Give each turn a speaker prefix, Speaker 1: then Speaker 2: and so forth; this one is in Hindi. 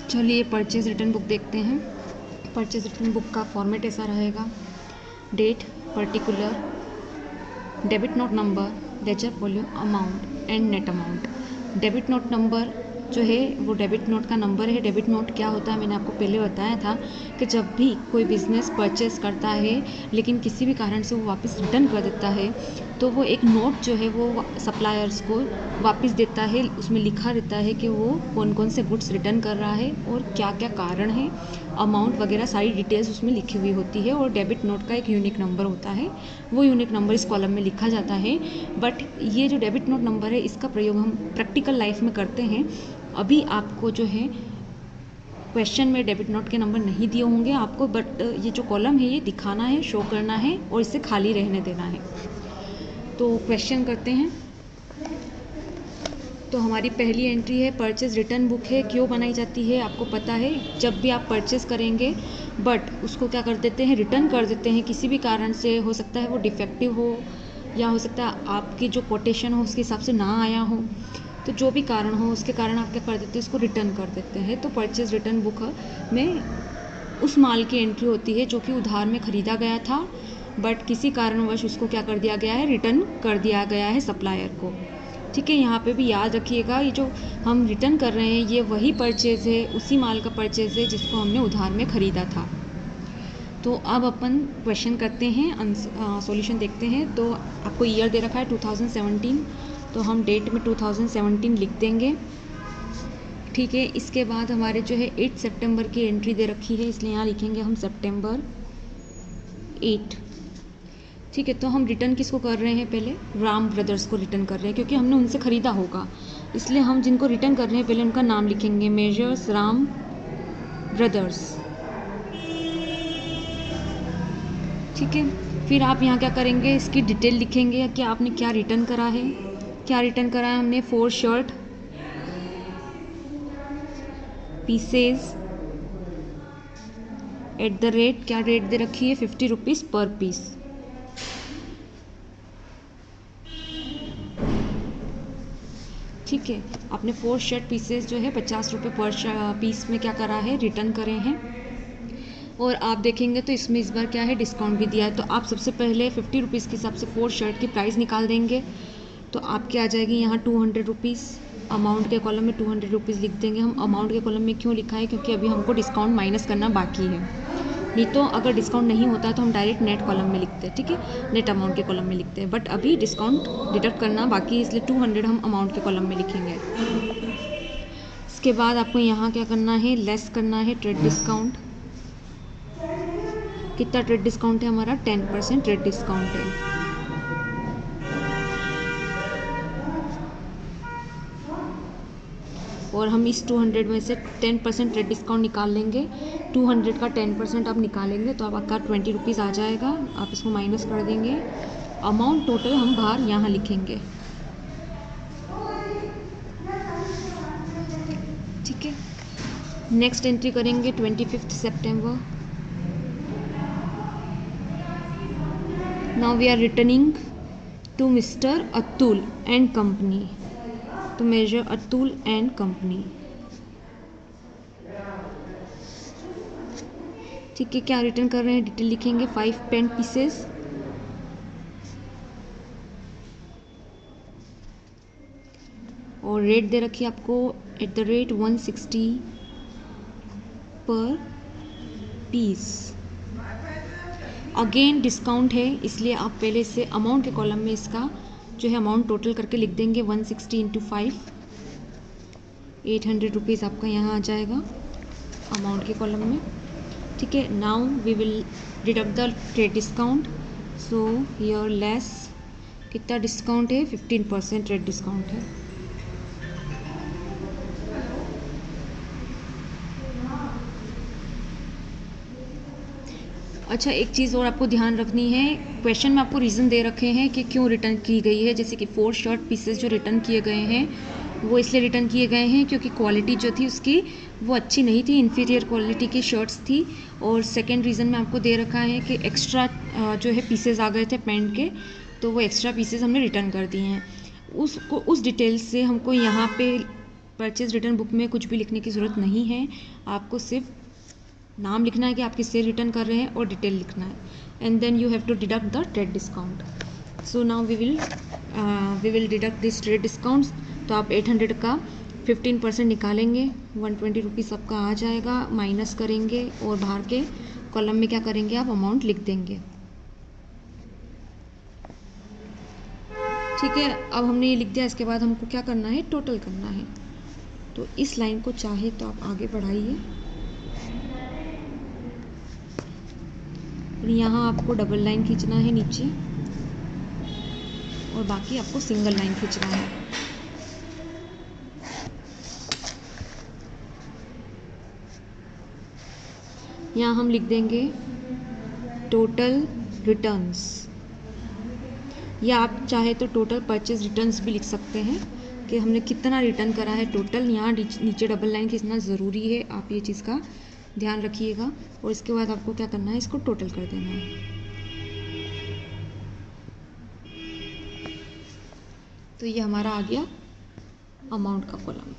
Speaker 1: चलिए परचेज रिटर्न बुक देखते हैं। परचेज रिटर्न बुक का फॉर्मेट ऐसा रहेगा: date, particular, debit note number, ledger folio, amount and net amount. Debit note number जो है वो डेबिट नोट का नंबर है। डेबिट नोट क्या होता है मैंने आपको पहले बताया था कि जब भी कोई बिज़नेस परचेस करता है लेकिन किसी भी कारण से वो वापस रिटर्न कर देता है तो वो एक नोट जो है वो सप्लायर्स को वापस देता है। उसमें लिखा रहता है कि वो कौन कौन से गुड्स रिटर्न कर रहा है और क्या क्या कारण है, अमाउंट वगैरह सारी डिटेल्स उसमें लिखी हुई होती है। और डेबिट नोट का एक यूनिक नंबर होता है, वो यूनिक नंबर इस कॉलम में लिखा जाता है। बट ये जो डेबिट नोट नंबर है इसका प्रयोग हम प्रैक्टिकल लाइफ में करते हैं। अभी आपको जो है क्वेश्चन में डेबिट नोट के नंबर नहीं दिए होंगे आपको, बट ये जो कॉलम है ये दिखाना है, शो करना है और इसे खाली रहने देना है। तो क्वेश्चन करते हैं। तो हमारी पहली एंट्री है परचेज रिटर्न बुक है। क्यों बनाई जाती है आपको पता है? जब भी आप परचेस करेंगे बट उसको क्या कर देते हैं, रिटर्न कर देते हैं किसी भी कारण से। हो सकता है वो डिफेक्टिव हो या हो सकता है आपकी जो कोटेशन हो उसके हिसाब से ना आया हो, तो जो भी कारण हो उसके कारण आप क्या कर देते हैं, उसको रिटर्न कर देते हैं। तो परचेज रिटर्न बुक में उस माल की एंट्री होती है जो कि उधार में ख़रीदा गया था बट किसी कारणवश उसको क्या कर दिया गया है, रिटर्न कर दिया गया है सप्लायर को। ठीक है, यहाँ पे भी याद रखिएगा ये जो हम रिटर्न कर रहे हैं ये वही परचेज़ है, उसी माल का परचेज़ है जिसको हमने उधार में ख़रीदा था। तो अब अपन क्वेश्चन करते हैं, सॉल्यूशन देखते हैं। तो आपको ईयर दे रखा है 2017, तो हम डेट में 2017 लिख देंगे। ठीक है, इसके बाद हमारे जो है 8 सितंबर की एंट्री दे रखी है, इसलिए यहाँ लिखेंगे हम सितंबर 8। ठीक है, तो हम रिटर्न किसको कर रहे हैं? पहले राम ब्रदर्स को रिटर्न कर रहे हैं क्योंकि हमने उनसे ख़रीदा होगा, इसलिए हम जिनको रिटर्न कर रहे हैं पहले उनका नाम लिखेंगे, मेजर्स राम ब्रदर्स। ठीक है, फिर आप यहाँ क्या करेंगे, इसकी डिटेल लिखेंगे कि आपने क्या रिटर्न करा है। क्या रिटर्न करा है हमने? 4 shirt pieces at the rate, क्या रेट दे रखी है, 50 रुपीज़ पर पीस। ठीक है, आपने 4 शर्ट पीसेस जो है 50 रुपये पर पीस में क्या करा है, रिटर्न करे हैं। और आप देखेंगे तो इसमें इस बार क्या है, डिस्काउंट भी दिया है। तो आप सबसे पहले 50 रुपीज़ के हिसाब से 4 शर्ट की प्राइस निकाल देंगे। तो आपके आ जाएगी यहाँ 200 रुपीज़। अमाउंट के कॉलम में 200 रुपीज़ लिख देंगे हम। अमाउंट के कॉलम में क्यों लिखा है? क्योंकि अभी हमको डिस्काउंट माइनस करना बाकी है, नहीं तो अगर डिस्काउंट नहीं होता तो हम डायरेक्ट नेट कॉलम में लिखते हैं। ठीक है, नेट अमाउंट के कॉलम में लिखते हैं, बट अभी डिस्काउंट डिडक्ट करना बाकी है इसलिए 200 हम अमाउंट के कॉलम में लिखेंगे। इसके बाद आपको यहाँ क्या करना है, लेस करना है ट्रेड डिस्काउंट। कितना ट्रेड डिस्काउंट है हमारा? 10% ट्रेड डिस्काउंट है। और हम इस 200 में से 10% ट्रेड डिस्काउंट निकाल लेंगे। 200 का 10% आप निकालेंगे तो आपका 20 रुपीज़ आ जाएगा। आप इसको माइनस कर देंगे। अमाउंट टोटल हम बाहर यहाँ लिखेंगे। ठीक है, नेक्स्ट एंट्री करेंगे 25 सितंबर। Now we are returning to mister Atul and company, तो मेजर अतुल एंड कंपनी। ठीक है, क्या रिटर्न कर रहे हैं, डिटेल लिखेंगे। 5 पेन पीसेस और रेट दे रखी है आपको एट द रेट 160 पर पीस। अगेन डिस्काउंट है इसलिए आप पहले से अमाउंट के कॉलम में इसका जो है अमाउंट टोटल करके लिख देंगे। 160 × 5, 800 रुपीज़ आपका यहाँ आ जाएगा अमाउंट के कॉलम में। ठीक है, now we will deduct the trade discount. So here less, कितना डिस्काउंट है? 15% ट्रेड डिस्काउंट है। अच्छा, एक चीज़ और आपको ध्यान रखनी है, क्वेश्चन में आपको रीज़न दे रखे हैं कि क्यों रिटर्न की गई है। जैसे कि 4 शर्ट पीसेस जो रिटर्न किए गए हैं वो इसलिए रिटर्न किए गए हैं क्योंकि क्वालिटी जो थी उसकी वो अच्छी नहीं थी, इन्फीरियर क्वालिटी की शर्ट्स थी। और सेकंड रीज़न में आपको दे रखा है कि एक्स्ट्रा जो है पीसेस आ गए थे पैंट के, तो वो एक्स्ट्रा पीसेस हमने रिटर्न कर दिए हैं। उस डिटेल्स से हमको यहाँ पे परचेज रिटर्न बुक में कुछ भी लिखने की ज़रूरत नहीं है, आपको सिर्फ नाम लिखना है कि आप किससे रिटर्न कर रहे हैं और डिटेल लिखना है, and then you have to deduct the trade discount. So now we will deduct this trade discounts. तो आप 800 का 15% निकालेंगे, 120 रुपीज़ आपका आ जाएगा, माइनस करेंगे और बाहर के कॉलम में क्या करेंगे, आप अमाउंट लिख देंगे. ठीक है, अब हमने ये लिख दिया. इसके बाद हमको क्या करना है, टोटल करना है. तो इस लाइन को चाहे तो आप आगे बढ़ाइए और यहाँ आपको डबल लाइन खींचना है नीचे और बाकी आपको सिंगल लाइन खींचना है. यहाँ हम लिख देंगे टोटल रिटर्न्स, या आप चाहे तो टोटल परचेज रिटर्न्स भी लिख सकते हैं कि हमने कितना रिटर्न करा है टोटल. यहाँ नीचे डबल लाइन खींचना ज़रूरी है, आप ये चीज़ का ध्यान रखिएगा. और इसके बाद आपको क्या करना है, इसको टोटल कर देना है. तो ये हमारा आ गया अमाउंट का कॉलम.